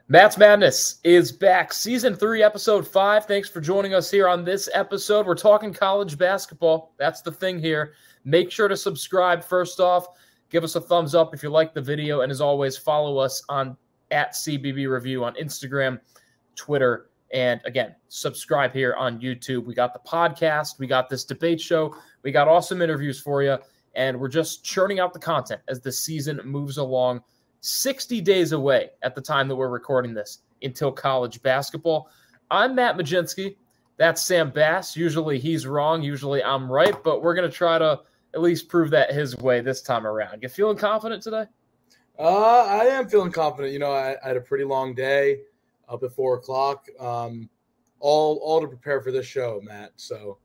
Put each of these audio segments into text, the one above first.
Matt's Madness is back. Season 3, Episode 5. Thanks for joining us here on this episode. We're talking college basketball. That's the thing here. Make sure to subscribe first off. Give us a thumbs up if you like the video. And as always, follow us on @CBB Review on Instagram, Twitter, and again, subscribe here on YouTube. We got the podcast. We got this debate show. We got awesome interviews for you. And we're just churning out the content as the season moves along. 60 days away at the time that we're recording this until college basketball. I'm Matt Mlodzinski. That's Sam Bass. Usually he's wrong. Usually I'm right. But we're going to try to at least prove that his way this time around. You feeling confident today? I am feeling confident. You know, I had a pretty long day up at 4 o'clock, all to prepare for this show, Matt. So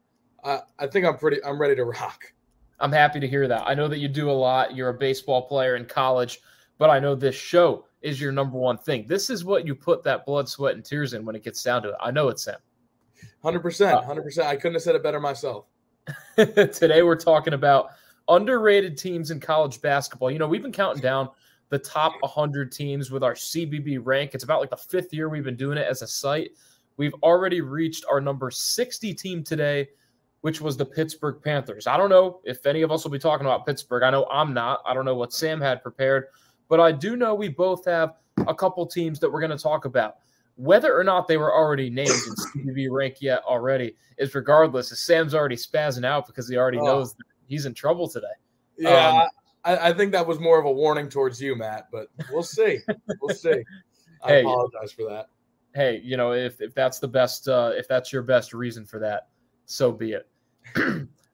I think I'm ready to rock. I'm happy to hear that. I know that you do a lot. You're a baseball player in college. But I know this show is your number one thing. This is what you put that blood, sweat, and tears in when it gets down to it. I know it's Sam. 100%. I couldn't have said it better myself. Today we're talking about underrated teams in college basketball. You know, we've been counting down the top 100 teams with our CBB rank. It's about like the 5th year we've been doing it as a site. We've already reached our number 60 team today, which was the Pittsburgh Panthers. I don't know if any of us will be talking about Pittsburgh. I know I'm not. I don't know what Sam had prepared. But I do know we both have a couple teams that we're going to talk about. Whether or not they were already named in CBB rank yet already is regardless. As Sam's already spazzing out because he already knows that he's in trouble today. Yeah, I think that was more of a warning towards you, Matt. But we'll see. We'll see. I apologize for that. Hey, you know, if that's the best, if that's your best reason for that, so be it.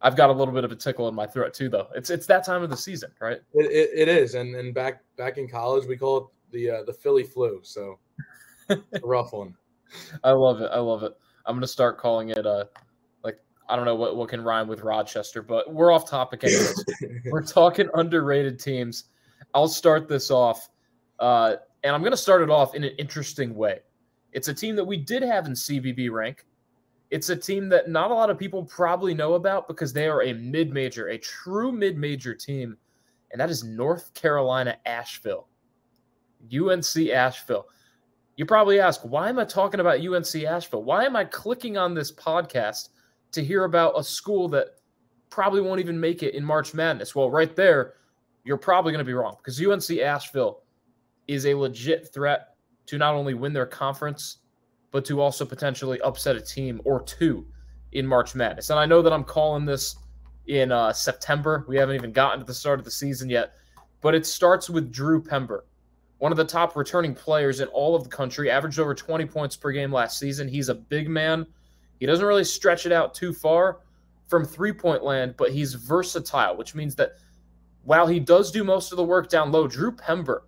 I've got a little bit of a tickle in my throat too, though. It's that time of the season, right? It is, and back in college we call it the Philly flu. So a rough one. I love it. I'm gonna start calling it like I don't know what can rhyme with Rochester, but we're off topic anyways. We're talking underrated teams. I'll start this off, and I'm gonna start it off in an interesting way. It's a team that we did have in CBB rank. It's a team that not a lot of people probably know about because they are a mid-major, a true mid-major team, and that is North Carolina Asheville, UNC Asheville. You probably ask, why am I talking about UNC Asheville? Why am I clicking on this podcast to hear about a school that probably won't even make it in March Madness? Well, right there, you're probably going to be wrong because UNC Asheville is a legit threat to not only win their conference, but to also potentially upset a team or two in March Madness. And I know that I'm calling this in September. We haven't even gotten to the start of the season yet, but it starts with Drew Pember, one of the top returning players in all of the country, averaged over 20 points per game last season. He's a big man. He doesn't really stretch it out too far from three-point land, but he's versatile, which means that while he does do most of the work down low, Drew Pember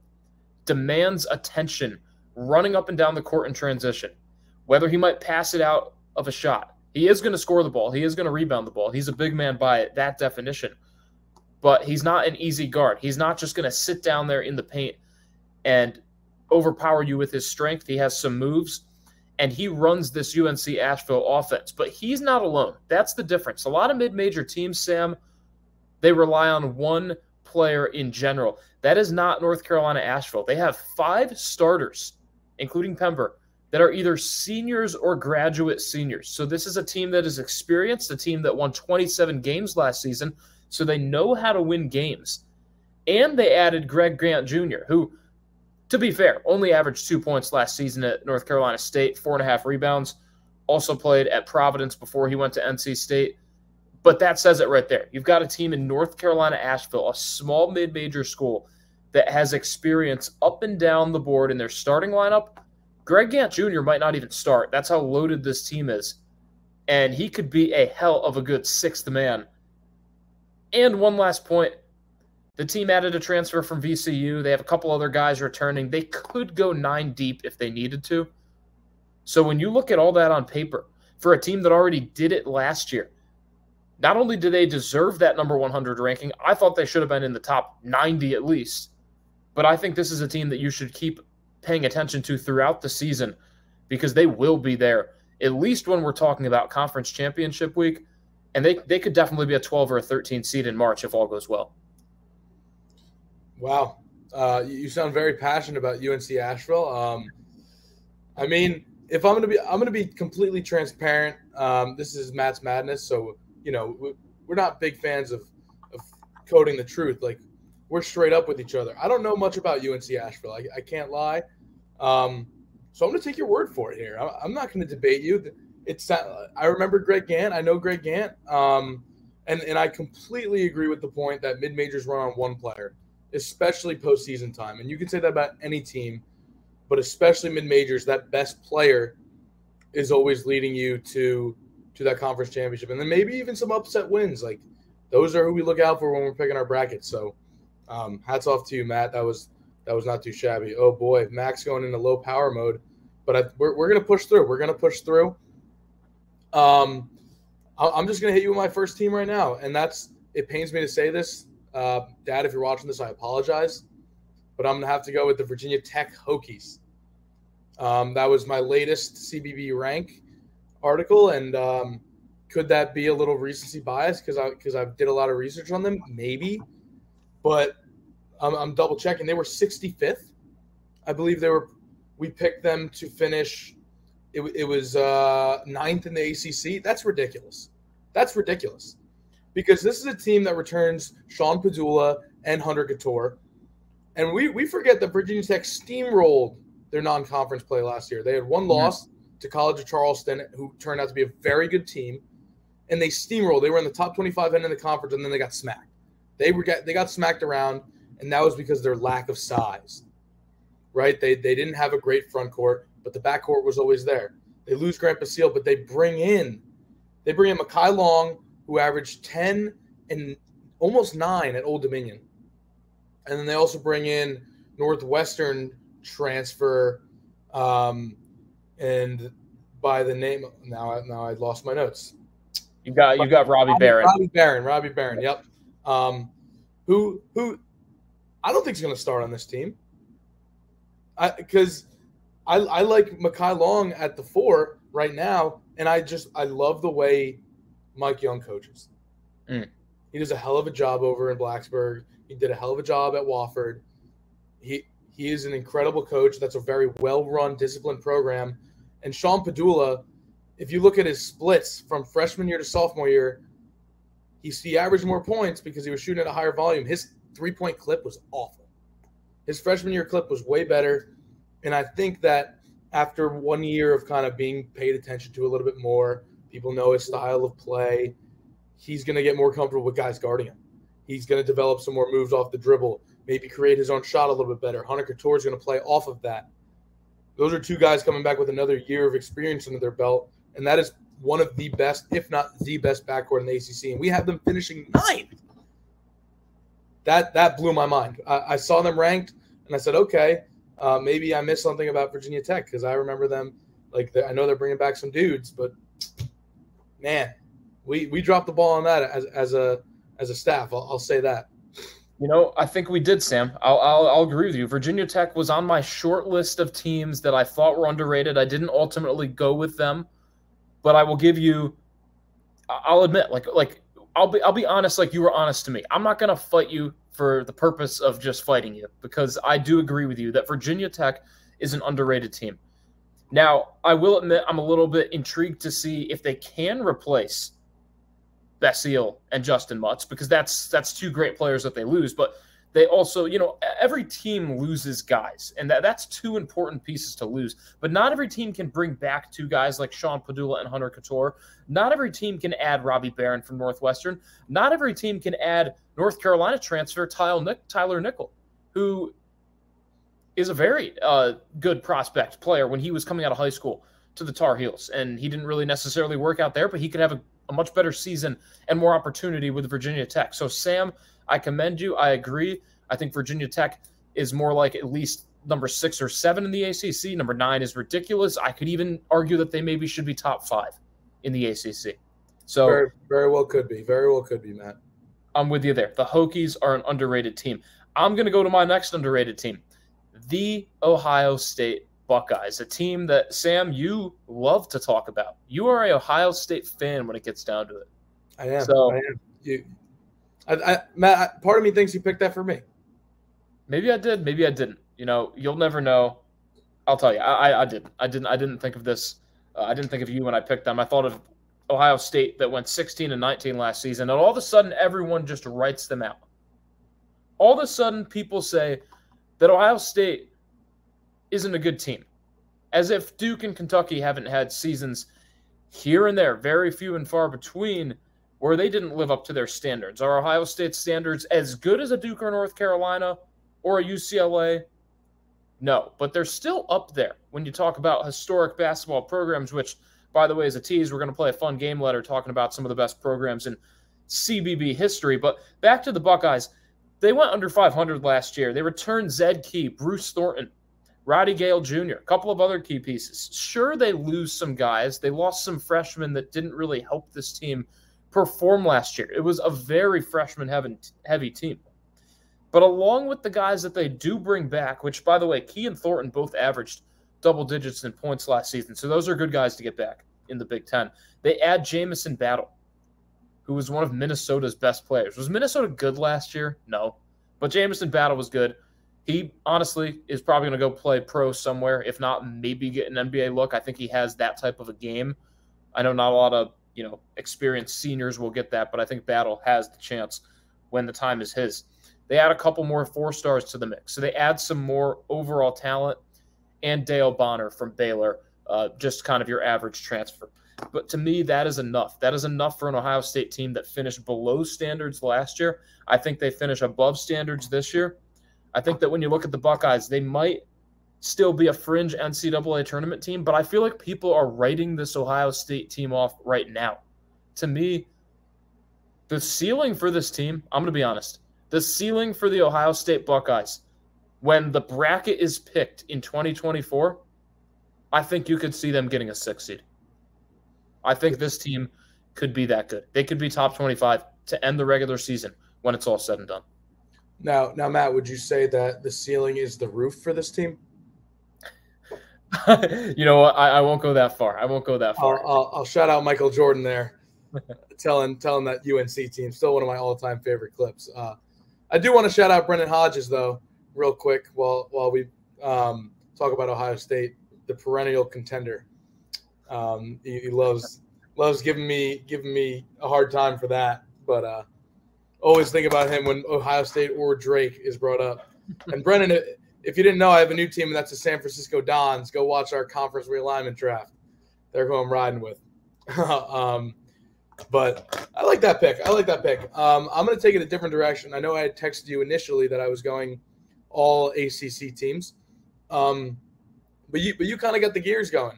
demands attention running up and down the court in transition. Whether he might pass it out of a shot. He is going to score the ball. He is going to rebound the ball. He's a big man by that definition. But he's not an easy guard. He's not just going to sit down there in the paint and overpower you with his strength. He has some moves, and he runs this UNC Asheville offense. But he's not alone. That's the difference. A lot of mid-major teams, Sam, they rely on one player in general. That is not North Carolina Asheville. They have 5 starters, including Pember, that are either seniors or graduate seniors. So this is a team that is experienced, a team that won 27 games last season, so they know how to win games. And they added Greg Grant Jr., who, to be fair, only averaged 2 points last season at North Carolina State, 4.5 rebounds, also played at Providence before he went to NC State. But that says it right there. You've got a team in North Carolina Asheville, a small mid-major school that has experience up and down the board in their starting lineup. Greg Gant Jr. might not even start. That's how loaded this team is. And he could be a hell of a good 6th man. And one last point. The team added a transfer from VCU. They have a couple other guys returning. They could go 9 deep if they needed to. So when you look at all that on paper, for a team that already did it last year, not only do they deserve that number 100 ranking, I thought they should have been in the top 90 at least. But I think this is a team that you should keep paying attention to throughout the season because they will be there, at least when we're talking about conference championship week. And they could definitely be a 12 or a 13 seed in March if all goes well. Wow. You sound very passionate about UNC Asheville. I mean, if I'm gonna be completely transparent. This is Matt's Madness, so we're not big fans of coding the truth. Like, we're straight up with each other. I don't know much about UNC Asheville. I can't lie. So I'm going to take your word for it here. I'm not going to debate you. I remember Greg Gant. I know Greg Gant. And I completely agree with the point that mid-majors run on one player, especially postseason time. And you can say that about any team, but especially mid-majors, that best player is always leading you to that conference championship. And then maybe even some upset wins. Like, those are who we look out for when we're picking our brackets. So hats off to you, Matt. That was not too shabby. Oh, boy, Max going into low power mode. But we're going to push through. We're going to push through. I'm just going to hit you with my first team right now. And it pains me to say this. Dad, if you're watching this, I apologize. But I'm going to have to go with the Virginia Tech Hokies. That was my latest CBB rank article. And could that be a little recency bias because I did a lot of research on them? Maybe. But I'm double checking. They were 65th. I believe we picked them to finish. It was ninth in the ACC. That's ridiculous. That's ridiculous. Because this is a team that returns Sean Padula and Hunter Couture. And we forget that Virginia Tech steamrolled their non-conference play last year. They had one loss to College of Charleston, who turned out to be a very good team. And they steamrolled. They were in the top 25 end of the conference, and then they got smacked. They got smacked around, and that was because of their lack of size, right? They didn't have a great front court, but the back court was always there. They lose Grant Basile, but they bring in Mekhi Long, who averaged 10 and almost 9 at Old Dominion. And then they also bring in Northwestern transfer, and by the name now I lost my notes. You got Robbie Barron. Robbie Barron. Yep. Who I don't think is going to start on this team. Because I like Mekhi Long at the 4 right now, and I love the way Mike Young coaches. He does a hell of a job over in Blacksburg. He did a hell of a job at Wofford. He is an incredible coach. That's a very well-run, disciplined program. And Sean Padula, if you look at his splits from freshman year to sophomore year, he averaged more points because he was shooting at a higher volume. His three-point clip was awful. His freshman year clip was way better. And I think that after 1 year of kind of being paid attention to a little bit more, people know his style of play, he's going to get more comfortable with guys guarding him. He's going to develop some more moves off the dribble, maybe create his own shot a little bit better. Hunter Couture is going to play off of that. Those are two guys coming back with another year of experience under their belt, and that is one of the best, if not the best, backcourt in the ACC, and we have them finishing 9th. That blew my mind. I saw them ranked, and I said, okay, maybe I missed something about Virginia Tech because I remember them. I know they're bringing back some dudes, but man, we dropped the ball on that as a staff. I'll say that. I think we did, Sam. I'll agree with you. Virginia Tech was on my short list of teams that I thought were underrated. I didn't ultimately go with them, but I will give you. I'll admit, I'll be honest, like you were honest to me. I'm not going to fight you for the purpose of just fighting you because I do agree with you that Virginia Tech is an underrated team. Now, I will admit I'm a little bit intrigued to see if they can replace Basile and Justin Mutz because that's two great players that they lose. But they also, every team loses guys, and that's two important pieces to lose. But not every team can bring back two guys like Sean Padula and Hunter Couture. Not every team can add Robbie Barron from Northwestern. Not every team can add North Carolina transfer Tyler Nickel, who is a very good prospect player when he was coming out of high school to the Tar Heels. And he didn't really necessarily work out there, but he could have a much better season and more opportunity with Virginia Tech. So, Sam, I commend you. I agree. I think Virginia Tech is more like at least number 6 or 7 in the ACC. Number 9 is ridiculous. I could even argue that they maybe should be top 5 in the ACC. So very, very well could be. Very well could be, Matt. I'm with you there. The Hokies are an underrated team. I'm going to go to my next underrated team, the Ohio State Buckeyes, a team that, Sam, you love to talk about. You are an Ohio State fan when it gets down to it. I am. Matt, part of me thinks you picked that for me. Maybe I did. Maybe I didn't. You'll never know. I'll tell you, I didn't think of this. I didn't think of you when I picked them. I thought of Ohio State that went 16-19 last season, and all of a sudden everyone just writes them out. All of a sudden people say that Ohio State isn't a good team, as if Duke and Kentucky haven't had seasons here and there, very few and far between, where they didn't live up to their standards. Are Ohio State's standards as good as a Duke or North Carolina or a UCLA? No, but they're still up there when you talk about historic basketball programs, which, by the way, as a tease, we're going to play a fun game later talking about some of the best programs in CBB history. But back to the Buckeyes. They went under 500 last year. They returned Zed Key, Bruce Thornton, Roddy Gale Jr., a couple of other key pieces. Sure, they lose some guys. They lost some freshmen that didn't really help this team perform last year. It was a very freshman-heavy team. But along with the guys that they do bring back, which, by the way, Key and Thornton both averaged double digits in points last season, so those are good guys to get back in the Big Ten. They add Jamison Battle, who was one of Minnesota's best players. Was Minnesota good last year? No. But Jamison Battle was good. He, honestly, is probably going to go play pro somewhere, if not maybe get an NBA look. I think he has that type of a game. I know not a lot of experienced seniors will get that, but I think Battle has the chance when the time is his. They add a couple more 4-stars to the mix. So they add some more overall talent, and Dale Bonner from Baylor, just kind of your average transfer. But to me, that is enough. That is enough for an Ohio State team that finished below standards last year. I think they finish above standards this year. I think that when you look at the Buckeyes, they might still be a fringe NCAA tournament team, but I feel like people are writing this Ohio State team off right now. To me, the ceiling for this team, I'm going to be honest, the ceiling for the Ohio State Buckeyes, when the bracket is picked in 2024, I think you could see them getting a 6 seed. I think this team could be that good. They could be top 25 to end the regular season when it's all said and done. Now, Matt, would you say that the ceiling is the roof for this team? You know what? I won't go that far. I'll shout out Michael Jordan there, telling that UNC team, still one of my all-time favorite clips. I do want to shout out Brendan Hodges, though, real quick, while we talk about Ohio State, the perennial contender. He loves giving me a hard time for that, but always think about him when Ohio State or Drake is brought up. And Brennan, if you didn't know, I have a new team, and that's the San Francisco Dons. Go watch our conference realignment draft. They're who I'm riding with. But I like that pick. I'm going to take it a different direction. I know I had texted you initially that I was going all ACC teams, but you kind of got the gears going.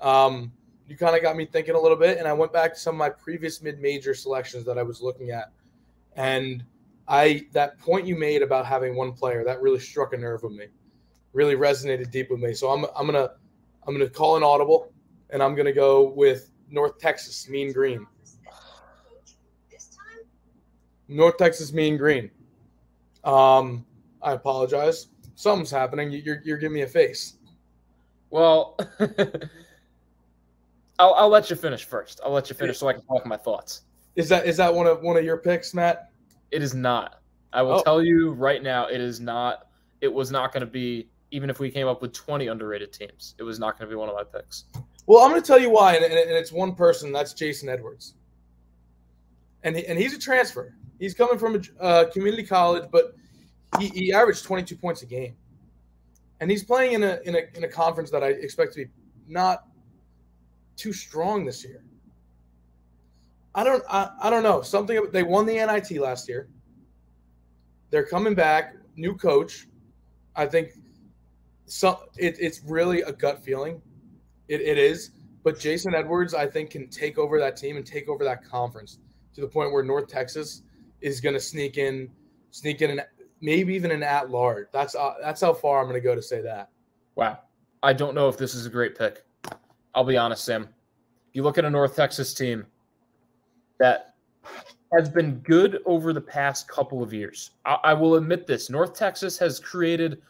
You kind of got me thinking a little bit, and I went back to some of my previous mid-major selections that I was looking at. And that point you made about having one player, that really struck a nerve with me, really resonated deep with me. So I'm gonna call an audible, and I'm gonna go with North Texas Mean Green. North Texas Mean Green. I apologize. Something's happening. You're giving me a face. Well, I'll let you finish first. I'll let you finish so I can talk my thoughts. Is that one of your picks, Matt? It is not. I will tell you right now, it is not. It was not going to be, even if we came up with 20 underrated teams, it was not going to be one of my picks. Well, I'm going to tell you why, and it's one person. That's Jason Edwards. And he's a transfer. He's coming from a community college, but he averaged 22 points a game. And he's playing in a conference that I expect to be not too strong this year. I don't know. They won the NIT last year. They're coming back, new coach. I think it's really a gut feeling. It is. But Jason Edwards, I think, can take over that team and take over that conference to the point where North Texas is going to sneak in and maybe even an at-large. That's how far I'm going to go to say that. Wow. I don't know if this is a great pick. I'll be honest, Sam. You look at a North Texas team that has been good over the past couple of years. I will admit this. North Texas has created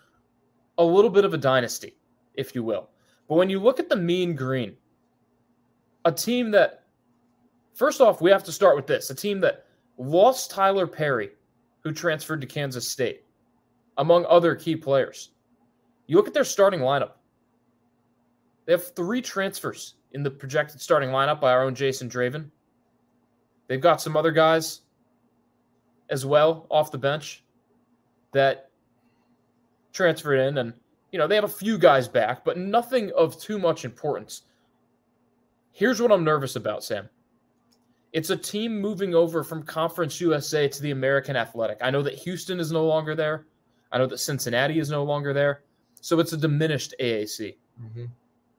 a little bit of a dynasty, if you will. But when you look at the Mean Green, a team that, first off, we have to start with this. A team that lost Tyler Perry, who transferred to Kansas State, among other key players. You look at their starting lineup. They have 3 transfers in the projected starting lineup by our own Jason Draven. They've got some other guys as well off the bench that transferred in. And, they have a few guys back, but nothing of too much importance. Here's what I'm nervous about, Sam. It's a team moving over from Conference USA to the American Athletic. I know that Houston is no longer there. I know that Cincinnati is no longer there. So it's a diminished AAC. Mm-hmm.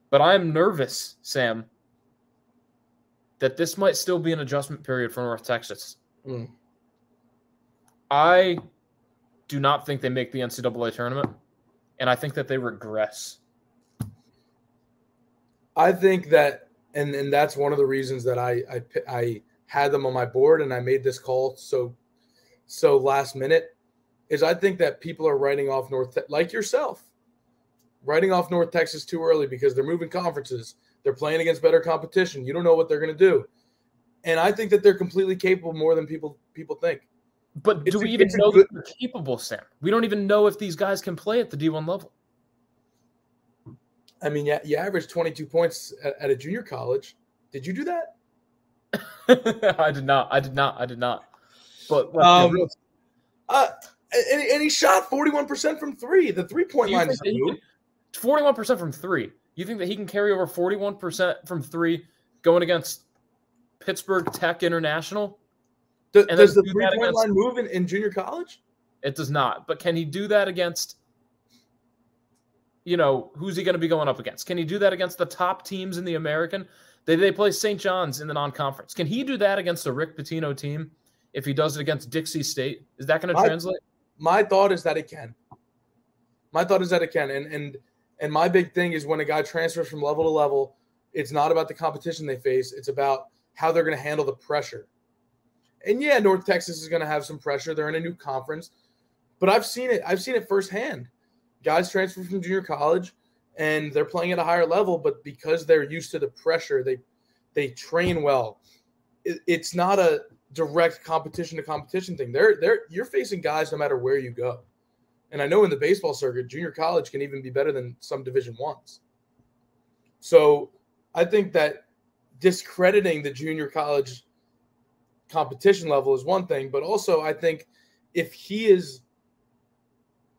But I'm nervous, Sam, that this might still be an adjustment period for North Texas. Mm. I do not think they make the NCAA tournament, and I think that they regress. I think that, and that's one of the reasons that I had them on my board and I made this call so last minute, is I think that people are writing off like yourself, writing off North Texas too early because they're moving conferences. They're playing against better competition. You don't know what they're going to do. And I think that they're completely capable more than people think. But do we even know that they're capable, Sam? We don't even know if these guys can play at the D1 level. I mean, you averaged 22 points at a junior college. Did you do that? I did not. But and he shot 41% from 3. The 3-point line is 41% from 3. You think that he can carry over 41% from 3 going against Pittsburgh Tech International? Does the 3-point line move in junior college? It does not. But can he do that against, who's he going to be going up against? Can he do that against the top teams in the American? They play St. John's in the non-conference. Can he do that against a Rick Pitino team if he does it against Dixie State? Is that going to translate? My thought is that it can. And my big thing is when a guy transfers from level to level, it's not about the competition they face. It's about how they're going to handle the pressure. And yeah, North Texas is going to have some pressure. They're in a new conference. But I've seen it firsthand. Guys transfer from junior college, and they're playing at a higher level, but because they're used to the pressure, they train well. It's not a direct competition to competition thing. You're facing guys no matter where you go. And I know in the baseball circuit, junior college can even be better than some Division I's. So I think that discrediting the junior college competition level is one thing, but also I think if he's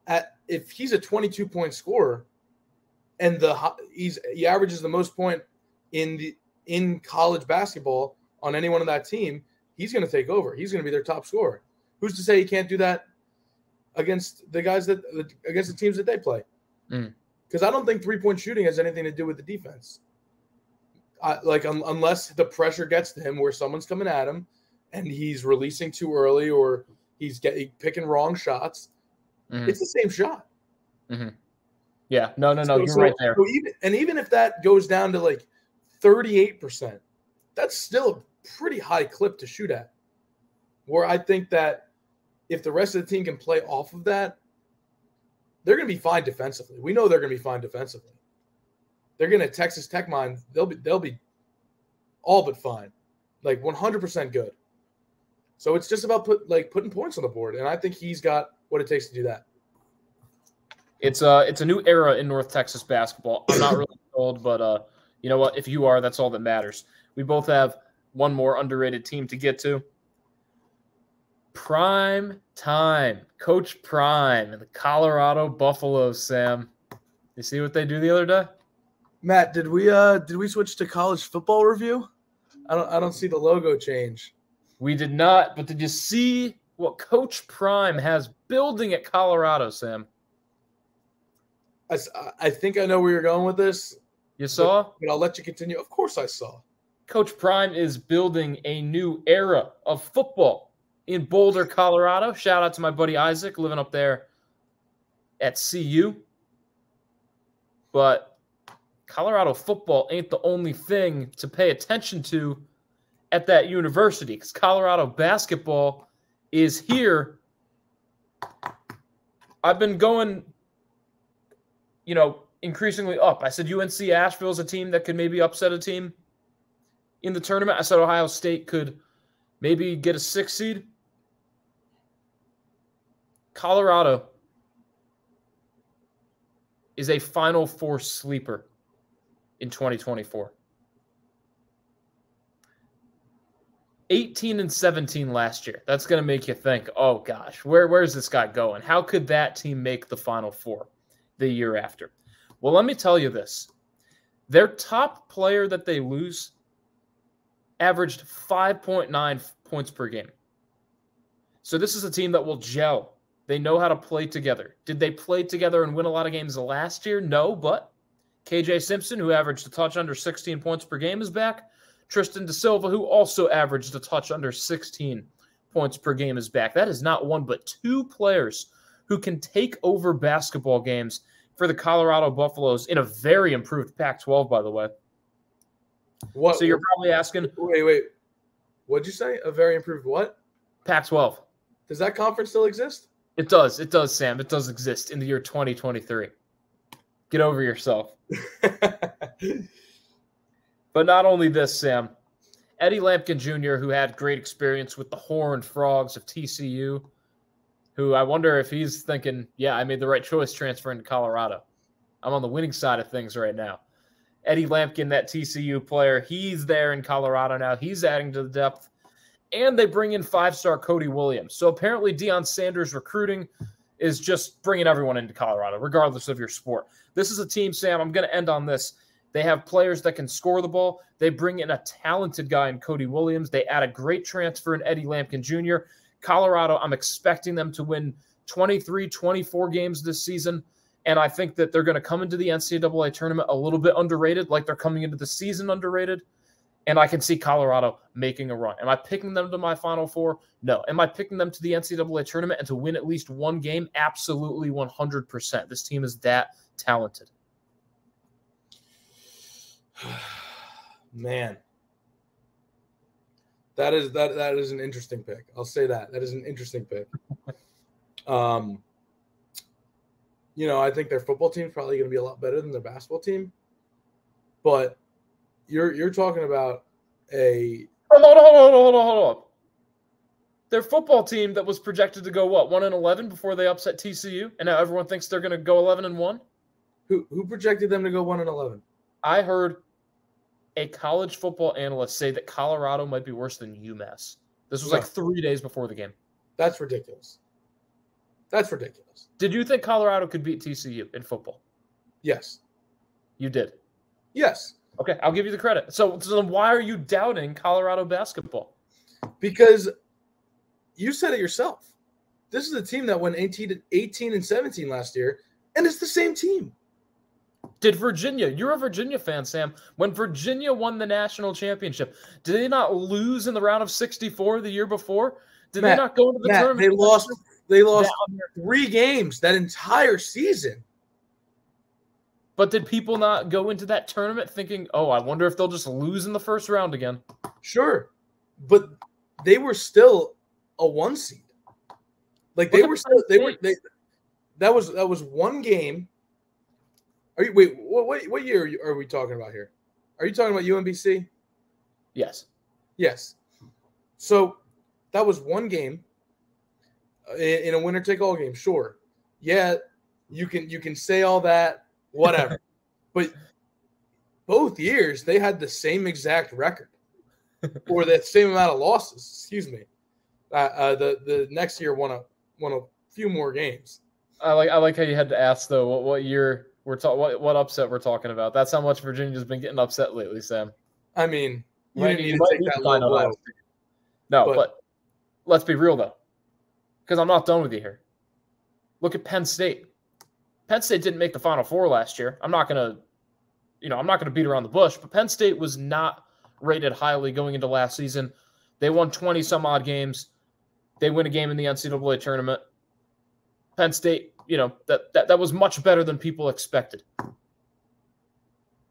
a 22-point scorer and he averages the most point in college basketball on anyone on that team, he's going to take over. He's going to be their top scorer. Who's to say he can't do that against against the teams that they play? Because I don't think 3-point shooting has anything to do with the defense. Unless the pressure gets to him where someone's coming at him and he's releasing too early or he's picking wrong shots. Mm-hmm. It's the same shot. Mm-hmm. Yeah, no, you're right there. Even if that goes down to 38%, that's still a pretty high clip to shoot at. Where I think that if the rest of the team can play off of that, they're going to be fine defensively. We know they're going to be fine defensively. They're going to Texas Tech mine. They'll be all but fine, 100% good. So it's just about putting points on the board, and I think he's got what it takes to do that. It's a new era in North Texas basketball. I'm not really sold, but you know what? If you are, that's all that matters. We both have one more underrated team to get to. Prime time, Coach Prime and the Colorado Buffaloes. Sam, you see what they do the other day? Matt, did we switch to college football review? I don't see the logo change. We did not, but did you see what Coach Prime has building at Colorado, Sam? I think I know where you're going with this. You saw? But I'll let you continue. Of course I saw. Coach Prime is building a new era of football in Boulder, Colorado. Shout out to my buddy Isaac living up there at CU. But Colorado football ain't the only thing to pay attention to at that university, because Colorado basketball is here. I've been going, increasingly up. I said UNC Asheville is a team that could maybe upset a team in the tournament. I said Ohio State could maybe get a 6 seed. Colorado is a Final Four sleeper in 2024. 18-17 last year. That's going to make you think, oh gosh, where's this guy going? How could that team make the Final Four the year after? Well, let me tell you this. Their top player that they lose averaged 5.9 points per game. So this is a team that will gel. They know how to play together. Did they play together and win a lot of games last year? No, but KJ Simpson, who averaged a touch under 16 points per game, is back. Tristan Da Silva, who also averaged a touch under 16 points per game, is back. That is not one, but two players who can take over basketball games for the Colorado Buffaloes in a very improved Pac-12, by the way. What? So you're probably asking... Wait. What'd you say? A very improved what? Pac-12. Does that conference still exist? It does. It does, Sam. It does exist in the year 2023. Get over yourself. But not only this, Sam. Eddie Lampkin Jr., who had great experience with the Horned Frogs of TCU, who I wonder if he's thinking, yeah, I made the right choice transferring to Colorado. I'm on the winning side of things right now. Eddie Lampkin, that TCU player, he's there in Colorado now. He's adding to the depth. And they bring in five-star Cody Williams. So apparently Deion Sanders' recruiting is just bringing everyone into Colorado, regardless of your sport. This is a team, Sam, I'm going to end on this. They have players that can score the ball. They bring in a talented guy in Cody Williams. They add a great transfer in Eddie Lampkin Jr. Colorado, I'm expecting them to win 23, 24 games this season. And I think that they're going to come into the NCAA tournament a little bit underrated, like they're coming into the season underrated. And I can see Colorado making a run. Am I picking them to my Final Four? No. Am I picking them to the NCAA tournament and to win at least one game? Absolutely 100%. This team is that talented. Man. That is an interesting pick. I'll say that. That is an interesting pick. I think their football team is probably going to be a lot better than their basketball team. But you're talking about a hold on. Their football team that was projected to go 1-11 before they upset TCU, and now everyone thinks they're going to go 11-1. Who projected them to go 1-11? I heard a college football analyst say that Colorado might be worse than UMass. This was like 3 days before the game. That's ridiculous. Did you think Colorado could beat TCU in football? Yes. You did? Yes. Okay, I'll give you the credit. So then why are you doubting Colorado basketball? Because you said it yourself. This is a team that went 18-17 last year, and it's the same team. Did Virginia, you're a Virginia fan, Sam. When Virginia won the national championship, did they not lose in the round of 64 the year before? Did they not go into the tournament? They lost 3 games that entire season. But did people not go into that tournament thinking, oh, I wonder if they'll just lose in the first round again? Sure. But they were still a 1 seed. Like that was one game. What year are we talking about here? Are you talking about UMBC? Yes. Yes. So that was one game in a winner-take-all game. Sure. Yeah, you can say all that, whatever. But both years they had the same exact record, or the same amount of losses. Excuse me. The next year won a few more games. I like how you had to ask though what year what upset we're talking about. That's how much Virginia's been getting upset lately, Sam. I mean, you didn't need to take that low blow. No, but let's be real though, because I'm not done with you here. Look at Penn State. Penn State didn't make the Final Four last year. I'm not gonna beat around the bush, but Penn State was not rated highly going into last season. They won 20 some odd games. They win a game in the NCAA tournament. Penn State, that was much better than people expected.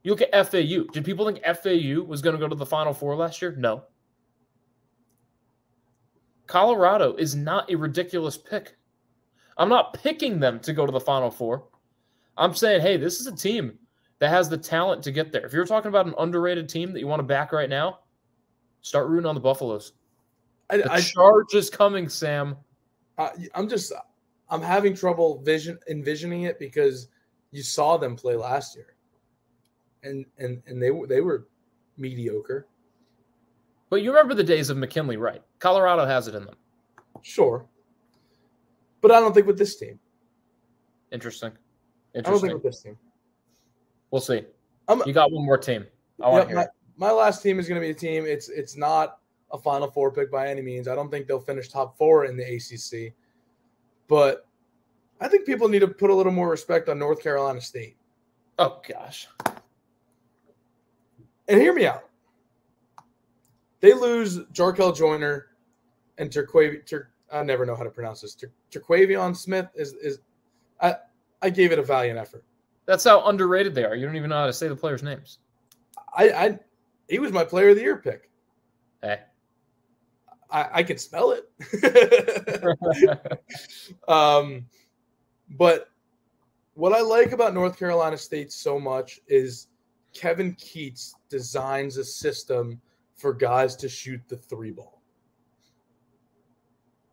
You look at FAU. Did people think FAU was going to go to the Final Four last year? No. Colorado is not a ridiculous pick. I'm not picking them to go to the Final Four. I'm saying, hey, this is a team that has the talent to get there. If you're talking about an underrated team that you want to back right now, start rooting on the Buffaloes. The charge is coming, Sam. I'm having trouble envisioning it because you saw them play last year. and they were mediocre. But you remember the days of McKinley Wright. Colorado has it in them. Sure. But I don't think with this team. Interesting. I don't think with this team. We'll see. You got one more team. I want to hear it. My last team is going to be a team. It's not a Final Four pick by any means. I don't think they'll finish top 4 in the ACC. But I think people need to put a little more respect on North Carolina State. Oh, gosh. And hear me out. They lose Jarkel Joyner and Terquavion. I never know how to pronounce this. Terquavion Smith I gave it a valiant effort. That's how underrated they are. You don't even know how to say the players' names. He was my player of the year pick. Hey. I can spell it. But what I like about North Carolina State so much is Kevin Keats designs a system for guys to shoot the 3 ball.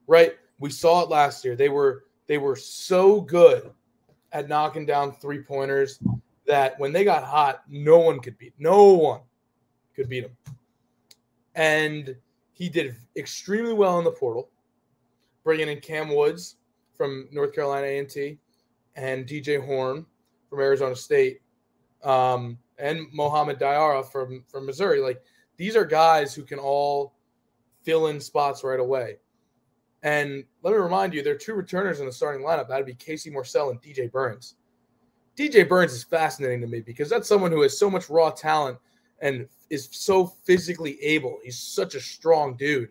Right? We saw it last year. They were so good at knocking down 3-pointers that when they got hot, no one could beat them. And he did extremely well in the portal, bringing in Cam Woods from North Carolina A&T and DJ Horn from Arizona State, and Mohamed Diarra from Missouri. Like, these are guys who can all fill in spots right away. And let me remind you, there are 2 returners in the starting lineup. That would be Casey Morsell and DJ Burns. DJ Burns is fascinating to me because that's someone who has so much raw talent and is so physically able. He's such a strong dude.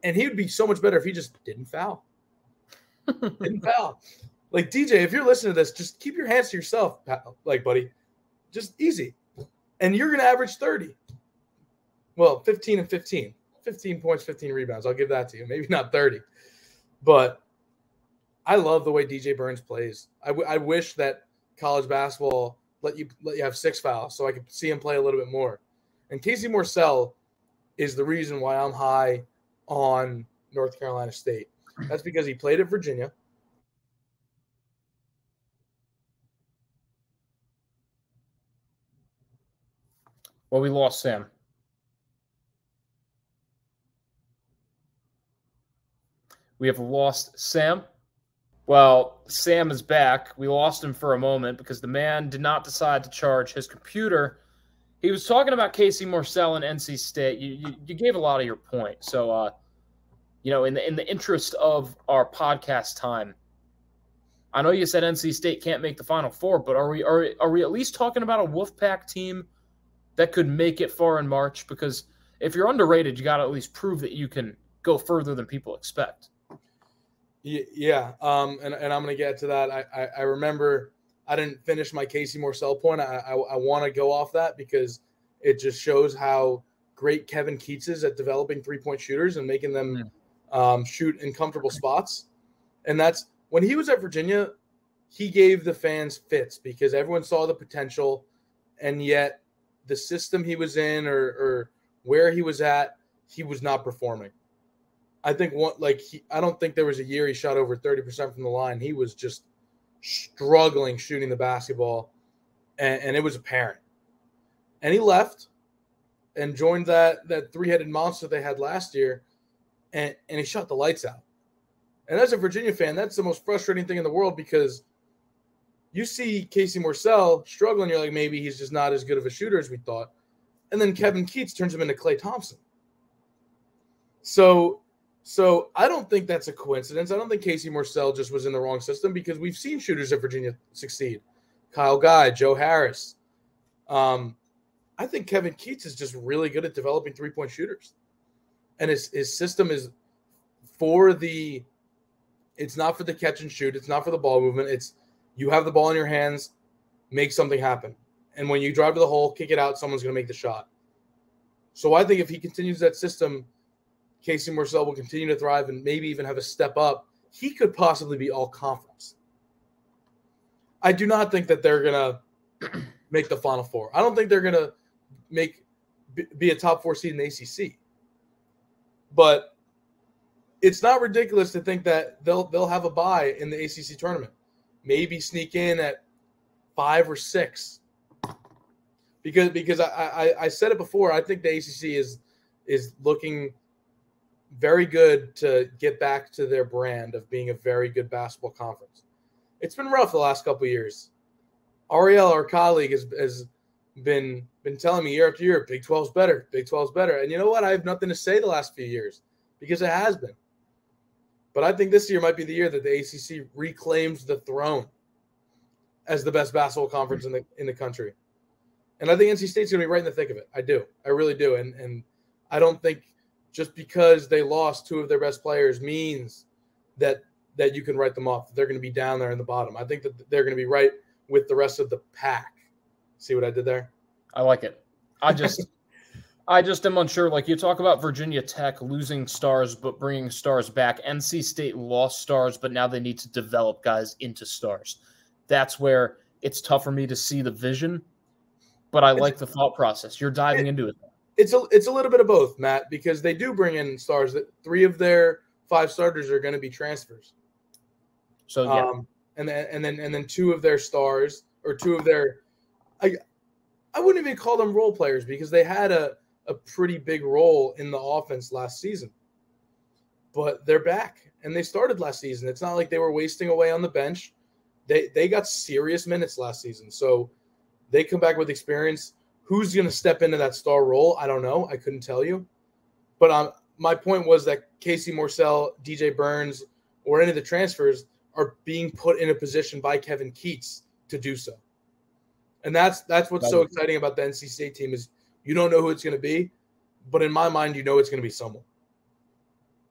And he would be so much better if he just didn't foul. Like, DJ, if you're listening to this, just keep your hands to yourself, like, buddy. Just easy. And you're going to average 30. Well, 15 and 15. 15 points, 15 rebounds. I'll give that to you. Maybe not 30. But I love the way DJ Burns plays. I wish that college basketball let you have 6 fouls so I could see him play a little bit more. And Casey Morsell is the reason why I'm high on North Carolina State. That's because he played at Virginia. Well, we lost Sam. We have lost Sam. Well, Sam is back. We lost him for a moment because the man did not decide to charge his computer. He was talking about Casey Morsell and NC State. You gave a lot of your point. So, in the interest of our podcast time, I know you said NC State can't make the Final Four, but are we at least talking about a Wolfpack team that could make it far in March? Because if you're underrated, you got to at least prove that you can go further than people expect. Yeah. And I'm going to get to that. I remember I didn't finish my Casey Morsell point. I want to go off that because it just shows how great Kevin Keats is at developing 3-point shooters and making them shoot in comfortable spots. And that's when he was at Virginia, he gave the fans fits because everyone saw the potential, and yet the system he was in or where he was at, he was not performing. I think I don't think there was a year he shot over 30% from the line. He was just struggling shooting the basketball, and it was apparent. And he left and joined that 3-headed monster they had last year, and he shot the lights out. And as a Virginia fan, that's the most frustrating thing in the world because you see Casey Morsell struggling, you're like, maybe he's just not as good of a shooter as we thought. And then Kevin Keats turns him into Klay Thompson. So I don't think that's a coincidence. I don't think Casey Morsell just was in the wrong system because we've seen shooters at Virginia succeed. Kyle Guy, Joe Harris. I think Kevin Keats is just really good at developing 3-point shooters. And his system is it's not for the catch and shoot. It's not for the ball movement. It's you have the ball in your hands, make something happen. And when you drive to the hole, kick it out, someone's going to make the shot. So I think if he continues that system, Casey Morsell will continue to thrive and maybe even have a step up. He could possibly be all conference. I do not think that they're going to make the Final Four. I don't think they're going to be a top 4 seed in the ACC. But it's not ridiculous to think that they'll have a bye in the ACC tournament. Maybe sneak in at 5 or 6. because I said it before. I think the ACC is looking very good to get back to their brand of being a very good basketball conference. It's been rough the last couple of years. Ariel, our colleague, has been telling me year after year, Big 12's better, Big 12's better. And you know what? I have nothing to say the last few years because it has been. But I think this year might be the year that the ACC reclaims the throne as the best basketball conference in the country. And I think NC State's going to be right in the thick of it. I do. I really do. And I don't think just because they lost two of their best players means that you can write them off. They're going to be down there in the bottom. I think that they're going to be right with the rest of the pack. See what I did there? I like it. I just am unsure. Like, you talk about Virginia Tech losing stars but bringing stars back. NC State lost stars, but now they need to develop guys into stars. That's where it's tough for me to see the vision, but I like the thought process. You're diving into it. It's a little bit of both, Matt, because they do bring in stars. That 3 of their 5 starters are going to be transfers. So yeah. And then 2 of their stars, or 2 of their, I wouldn't even call them role players because they had a pretty big role in the offense last season. But they're back, and they started last season. It's not like they were wasting away on the bench. They got serious minutes last season, so they come back with experience. Who's going to step into that star role? I don't know. I couldn't tell you. But my point was that Casey Morsell, DJ Burns, or any of the transfers are being put in a position by Kevin Keats to do so. And that's what's so exciting about the NC State team is you don't know who it's going to be, but in my mind, you know it's going to be someone.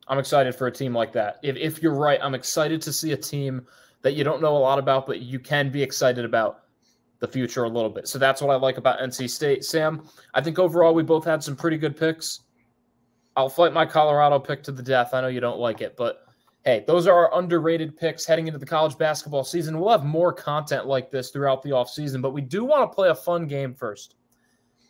I'm excited for a team like that. If you're right, I'm excited to see a team that you don't know a lot about, but you can be excited about the future a little bit. So that's what I like about NC State. Sam, I think overall we both had some pretty good picks. I'll fight my Colorado pick to the death. I know you don't like it, but hey, those are our underrated picks heading into the college basketball season. We'll have more content like this throughout the offseason, but we do want to play a fun game first.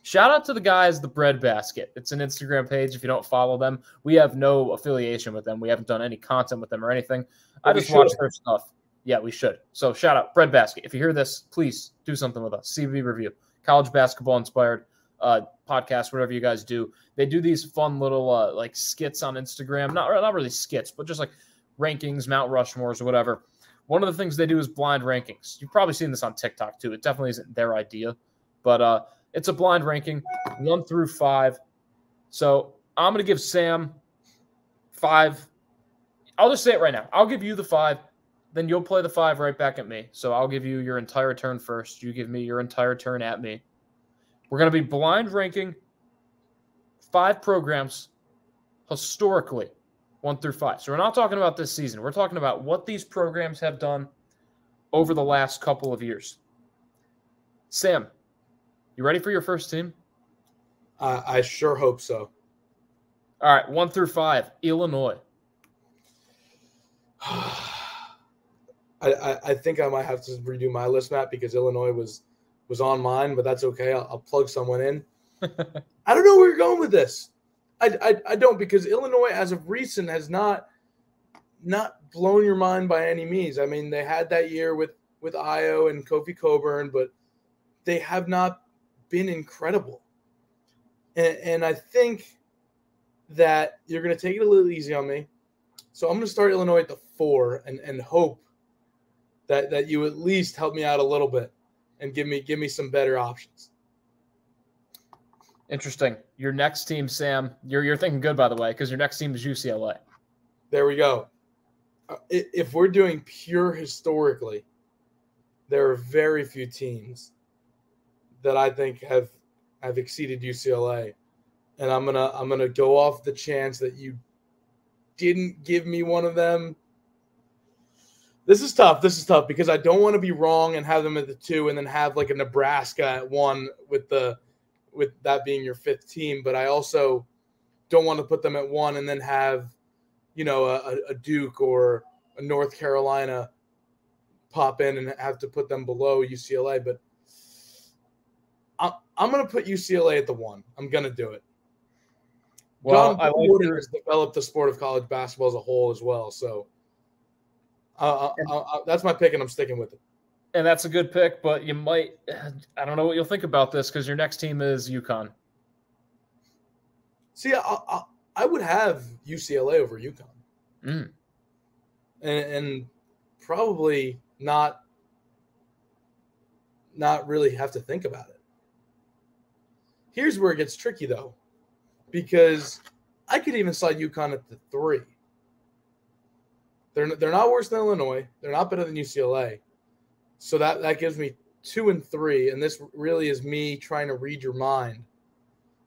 Shout out to the guys, The Bread Basket. It's an Instagram page. If you don't follow them, we have no affiliation with them. We haven't done any content with them or anything. I just watch their stuff. Yeah, we should. So shout out, Bread Basket. If you hear this, please do something with us. CB Review, college basketball inspired podcast, whatever you guys do. They do these fun little like skits on Instagram. Not really skits, but just like rankings, Mount Rushmores, or whatever. One of the things they do is blind rankings. You've probably seen this on TikTok too. It definitely isn't their idea, but it's a blind ranking, 1 through 5. So I'm going to give Sam 5. I'll just say it right now. I'll give you the 5. Then you'll play the 5 right back at me. So I'll give you your entire turn first. You give me your entire turn at me. We're going to be blind ranking 5 programs historically, 1 through 5. So we're not talking about this season. We're talking about what these programs have done over the last couple of years. Sam, you ready for your first team? I sure hope so. All right, 1 through 5, Illinois. I think I might have to redo my list, Matt, because Illinois was on mine, but that's okay. I'll plug someone in. I don't know where you're going with this. I don't, because Illinois, as of recent, has not blown your mind by any means. I mean, they had that year with Io and Kofi Coburn, but they have not been incredible. And I think that you're going to take it a little easy on me. So I'm going to start Illinois at the 4 and hope that you at least help me out a little bit and give me some better options. Interesting. Your next team, Sam, you're thinking good, by the way, because your next team is UCLA. There we go. If we're doing pure historically, there are very few teams that I think have exceeded UCLA, and I'm gonna go off the chance that you didn't give me one of them. This is tough because I don't want to be wrong and have them at the 2 and then have like a Nebraska at 1 with that being your 5th team. But I also don't want to put them at 1 and then have, a Duke or a North Carolina pop in and have to put them below UCLA. But I'm going to put UCLA at the 1. I'm going to do it. Well, John Wooden has developed the sport of college basketball as a whole as well. So that's my pick, and I'm sticking with it. And that's a good pick, but you might – I don't know what you'll think about this because your next team is UConn. See, I would have UCLA over UConn. And probably not really have to think about it. Here's where it gets tricky, though, because I could even slide UConn at the 3. They're not worse than Illinois. They're not better than UCLA. So that gives me 2 and 3, and this really is me trying to read your mind,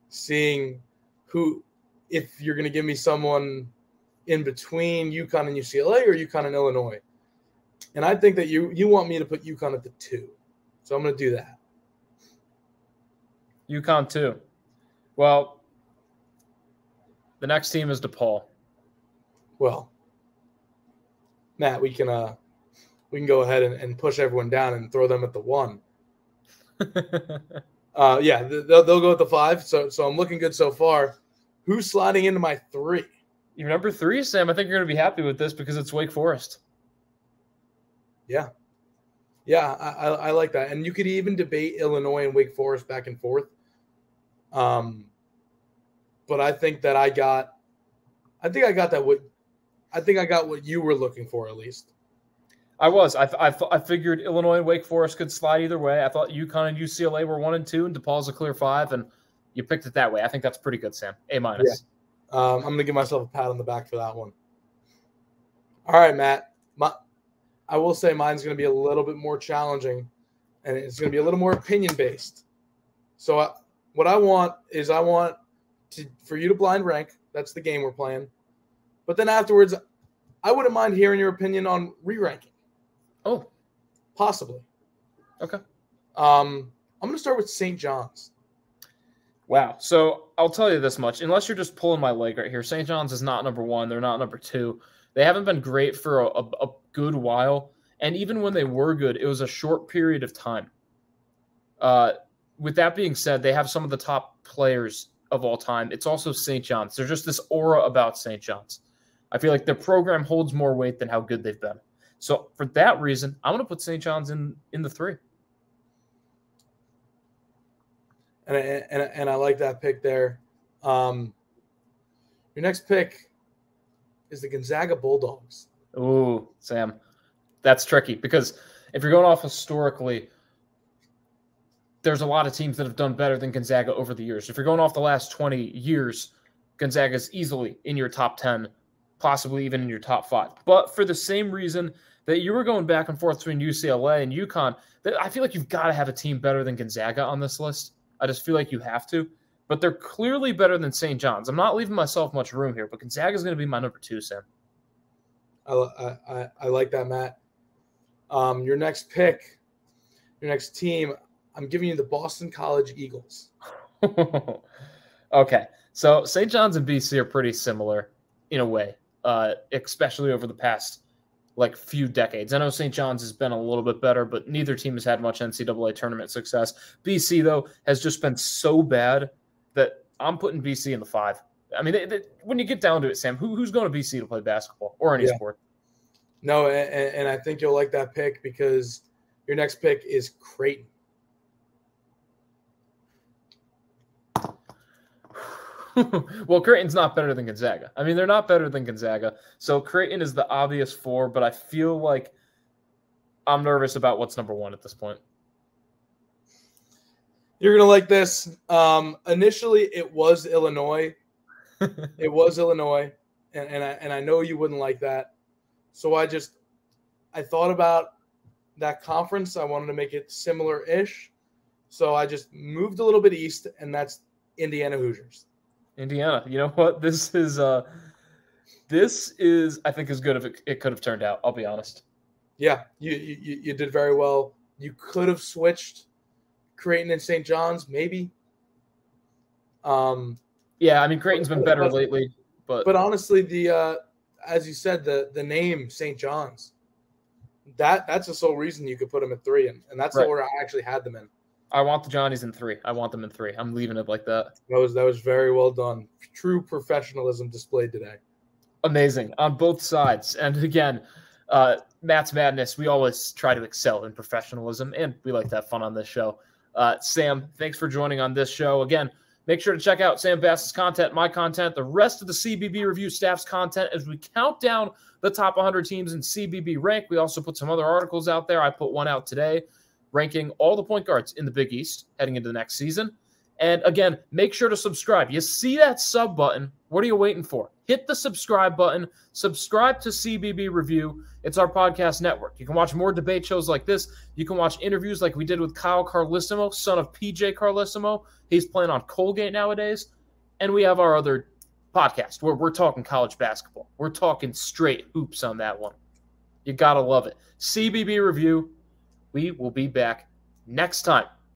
seeing if you're going to give me someone in between UConn and UCLA or UConn and Illinois. And I think that you want me to put UConn at the 2. So I'm going to do that. UConn 2. Well, the next team is DePaul. Well, Matt, we can go ahead and push everyone down and throw them at the 1. Yeah, they'll go at the 5. So I'm looking good so far. Who's sliding into my 3? Your number 3, Sam. I think you're going to be happy with this because it's Wake Forest. Yeah. Yeah, I like that. And you could even debate Illinois and Wake Forest back and forth. But I think that I got what you were looking for, at least. I was. I figured Illinois and Wake Forest could slide either way. I thought UConn and UCLA were 1 and 2, and DePaul's a clear 5, and you picked it that way. I think that's pretty good, Sam. A-. Yeah. I'm going to give myself a pat on the back for that one. All right, Matt. I will say mine's going to be a little bit more challenging, and it's going to be a little more opinion-based. So what I want is for you to blind rank. That's the game we're playing. But then afterwards, I wouldn't mind hearing your opinion on re-ranking. Oh. Possibly. Okay. I'm going to start with St. John's. Wow. So I'll tell you this much. Unless you're just pulling my leg right here, St. John's is not number 1. They're not number 2. They haven't been great for a good while. And even when they were good, it was a short period of time. With that being said, they have some of the top players of all time. It's also St. John's. There's just this aura about St. John's. I feel like their program holds more weight than how good they've been. So for that reason, I'm going to put St. John's in the 3. And I like that pick there. Your next pick is the Gonzaga Bulldogs. Ooh, Sam, that's tricky because if you're going off historically, there's a lot of teams that have done better than Gonzaga over the years. If you're going off the last 20 years, Gonzaga's easily in your top 10, possibly even in your top 5. But for the same reason that you were going back and forth between UCLA and UConn, I feel like you've got to have a team better than Gonzaga on this list. I just feel like you have to. But they're clearly better than St. John's. I'm not leaving myself much room here, but Gonzaga's going to be my number 2, Sam. I like that, Matt. Your next pick, your next team, I'm giving you the Boston College Eagles. Okay. So St. John's and BC are pretty similar in a way, especially over the past few decades. I know St. John's has been a little bit better, but neither team has had much NCAA tournament success. BC, though, has just been so bad that I'm putting BC in the 5. I mean, when you get down to it, Sam, who's going to BC to play basketball or any sport? No, and I think you'll like that pick because your next pick is Creighton. Well, Creighton's not better than Gonzaga. I mean, they're not better than Gonzaga. So Creighton is the obvious 4, but I feel like I'm nervous about what's number 1 at this point. You're going to like this. Initially, it was Illinois. It was Illinois, and I know you wouldn't like that. So I thought about that conference. I wanted to make it similar-ish. So I just moved a little bit east, and that's Indiana Hoosiers. Indiana. You know what? This is I think as good as it could have turned out. I'll be honest. Yeah, you did very well. You could have switched Creighton and St. John's, maybe. Yeah, I mean Creighton's been better lately, but honestly, as you said, the name St. John's, that's the sole reason you could put them at 3, and that's the order I actually had them in. I want the Johnnies in 3. I want them in 3. I'm leaving it like that. That was very well done. True professionalism displayed today. Amazing on both sides. And again, Matt's Madness, we always try to excel in professionalism, and we like to have fun on this show. Sam, thanks for joining on this show. Again, make sure to check out Sam Bass's content, my content, the rest of the CBB Review staff's content as we count down the top 100 teams in CBB rank. We also put some other articles out there. I put one out today ranking all the point guards in the Big East heading into the next season. And again, make sure to subscribe. You see that sub button. What are you waiting for? Hit the subscribe button. Subscribe to CBB Review. It's our podcast network. You can watch more debate shows like this. You can watch interviews like we did with Kyle Carlissimo, son of PJ Carlissimo. He's playing on Colgate nowadays. And we have our other podcast where we're talking college basketball. We're talking straight hoops on that one. You got to love it. CBB Review. We will be back next time.